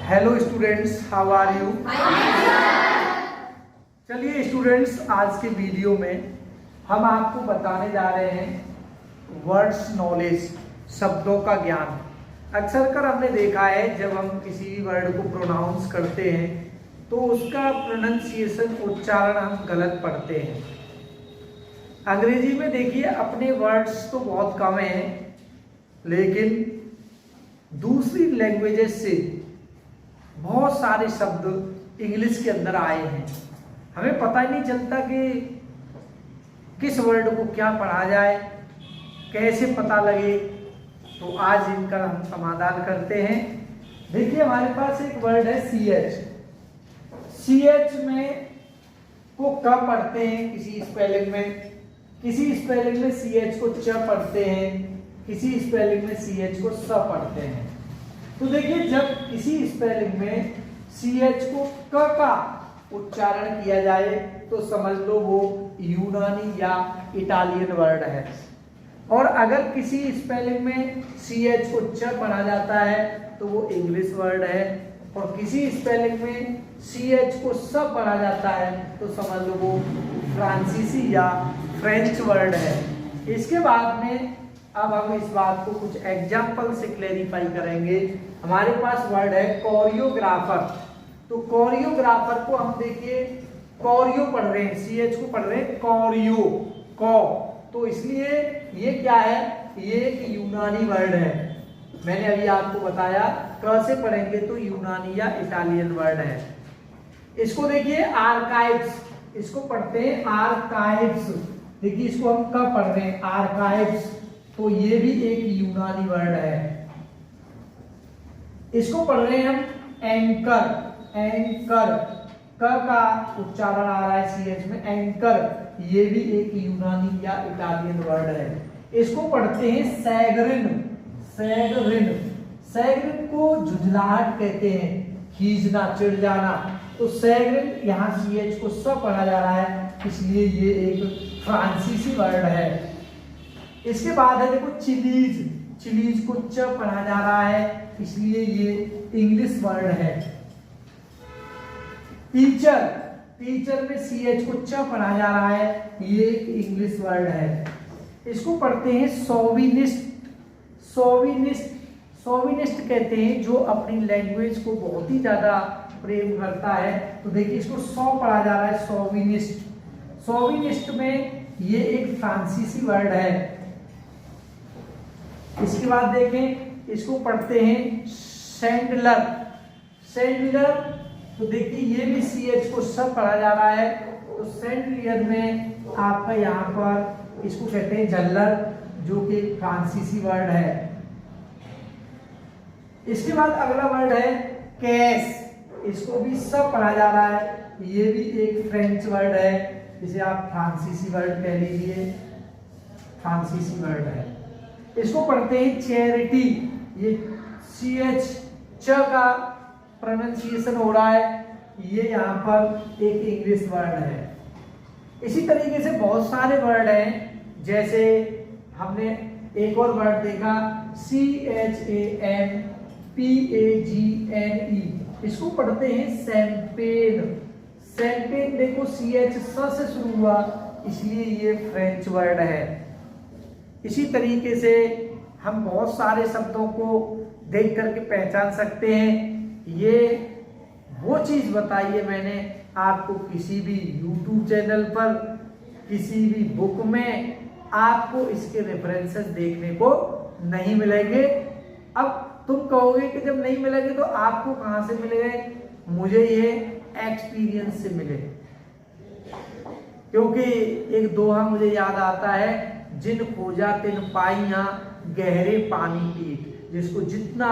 Hello students, how are you? चलिए students, आज के वीडियो में हम आपको बताने जा रहे हैं वर्ड्स नॉलेज, शब्दों का ज्ञान। अक्सर कर हमने देखा है जब हम किसी भी वर्ड को प्रोनाउंस करते हैं तो उसका प्रोनाउंसिएशन, उच्चारण हम गलत पढ़ते हैं। अंग्रेजी में देखिए अपने वर्ड्स तो बहुत कम हैं, लेकिन दूसरी लैंग्वेजेस से बहुत सारे शब्द इंग्लिश के अंदर आए हैं। हमें पता ही नहीं चलता कि किस वर्ड को क्या पढ़ा जाए, कैसे पता लगे। तो आज इनका हम समाधान करते हैं। देखिए हमारे पास एक वर्ड है CH। CH में को क पढ़ते हैं किसी स्पेलिंग में, किसी स्पेलिंग में CH को च पढ़ते हैं, किसी स्पेलिंग में CH को स पढ़ते हैं। तो देखिए जब किसी स्पेलिंग में CH को क का उच्चारण किया जाए तो समझ लो वो यूनानी या इटालियन वर्ड है, और अगर किसी स्पेलिंग में CH को च पढ़ा जाता है तो वो इंग्लिश वर्ड है, और किसी स्पेलिंग में CH को स पढ़ा जाता है तो समझ लो वो फ्रांसीसी या फ्रेंच वर्ड है। इसके बाद में अब हम इस बात को कुछ एग्जाम्पल से क्लेरिफाई करेंगे। हमारे पास वर्ड है कोरियोग्राफर। तो कोरियोग्राफर को हम देखिए कोरियो पढ़ रहे हैं, CH को पढ़ रहे हैं कोरियो, तो इसलिए ये क्या है, ये एक यूनानी वर्ड है। मैंने अभी आपको बताया क से पढ़ेंगे तो यूनानी या इटालियन वर्ड है। इसको देखिए आर्काइव्स, इसको पढ़ते हैं आर्काइव्स। देखिए इसको हम क पढ़ रहे हैं आर्काइव्स, तो ये भी एक यूनानी वर्ड है। इसको पढ़ रहे हैं हम एंकर, एंकर क का उच्चारण आ रहा है CH में, एंकर, ये भी एक यूनानी या इटालियन वर्ड है। इसको पढ़ते हैं सैगरिन, सैगरिन, सैगरिन को झुंझलाहट कहते हैं, खींचना, चिढ़ जाना। तो सैगरिन यहाँ CH को स पढ़ा जा रहा है, इसलिए ये एक फ्रांसीसी वर्ड है। इसके बाद है देखो चिलीज, चिलीज को च पढ़ा जा रहा है, इसलिए ये इंग्लिश वर्ड है। टीचर, टीचर में CH को च पढ़ा जा रहा है, ये इंग्लिश वर्ड है। इसको पढ़ते हैं सोविनिस्ट, सोविनिस्ट, सोविनिस्ट कहते हैं जो अपनी लैंग्वेज को बहुत ही ज्यादा प्रेम करता है। तो देखिए इसको सौ पढ़ा जा रहा है, सोविनिस्ट। सोविनिस्ट में ये एक फ्रांसीसी वर्ड है। इसके बाद देखें, इसको पढ़ते हैं सैंडलर, सैंडलर, तो देखिए ये भी CH को स पढ़ा जा रहा है। तो सैंडलर में आपका यहाँ पर इसको कहते हैं झल्लर, जो कि फ्रांसीसी वर्ड है। इसके बाद अगला वर्ड है कैश, इसको भी स पढ़ा जा रहा है, ये भी एक फ्रेंच वर्ड है, जिसे आप फ्रांसीसी वर्ड कह लीजिए, फ्रांसीसी वर्ड है। इसको पढ़ते हैं चैरिटी, ये CH च का प्रोनाउंसिएशन हो रहा है, ये यहाँ पर एक इंग्लिश वर्ड है। इसी तरीके से बहुत सारे वर्ड हैं, जैसे हमने एक और वर्ड देखा CHAMPAGNE, इसको पढ़ते हैं शैंपेन, शैंपेन देखो CH स से शुरू हुआ, इसलिए ये फ्रेंच वर्ड है। इसी तरीके से हम बहुत सारे शब्दों को देख करके पहचान सकते हैं। ये वो चीज बताइए मैंने आपको किसी भी YouTube चैनल पर, किसी भी बुक में आपको इसके रेफरेंसेस देखने को नहीं मिलेंगे। अब तुम कहोगे कि जब नहीं मिलेंगे तो आपको कहां से मिलेंगे? मुझे ये एक्सपीरियंस से मिले, क्योंकि एक दोहा मुझे याद आता है, जिन खोजा तिन पाइया गहरे पानी पीट। जिसको जितना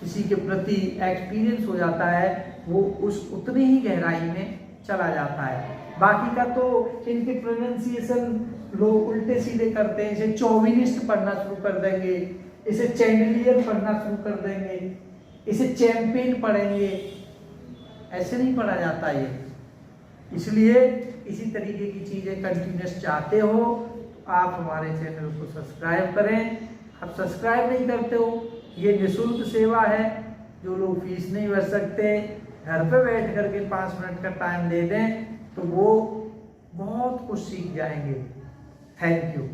किसी के प्रति एक्सपीरियंस हो जाता है वो उस उतनी ही गहराई में चला जाता है। बाकी का तो इनके प्रोनाउंसिएशन लोग उल्टे सीधे करते हैं। इसे चौविनिस्ट पढ़ना शुरू कर देंगे, इसे चैंडलियर पढ़ना शुरू कर देंगे, इसे चैंपियन पढ़ेंगे, ऐसे नहीं पढ़ा जाता ये। इसलिए इसी तरीके की चीजें कंटिन्यूस चाहते हो आप हमारे चैनल को सब्सक्राइब करें। आप सब्सक्राइब नहीं करते हो, ये निःशुल्क सेवा है, जो लोग फीस नहीं भर सकते घर पे बैठ करके 5 मिनट का टाइम दे दें तो वो बहुत कुछ सीख जाएंगे। Thank you.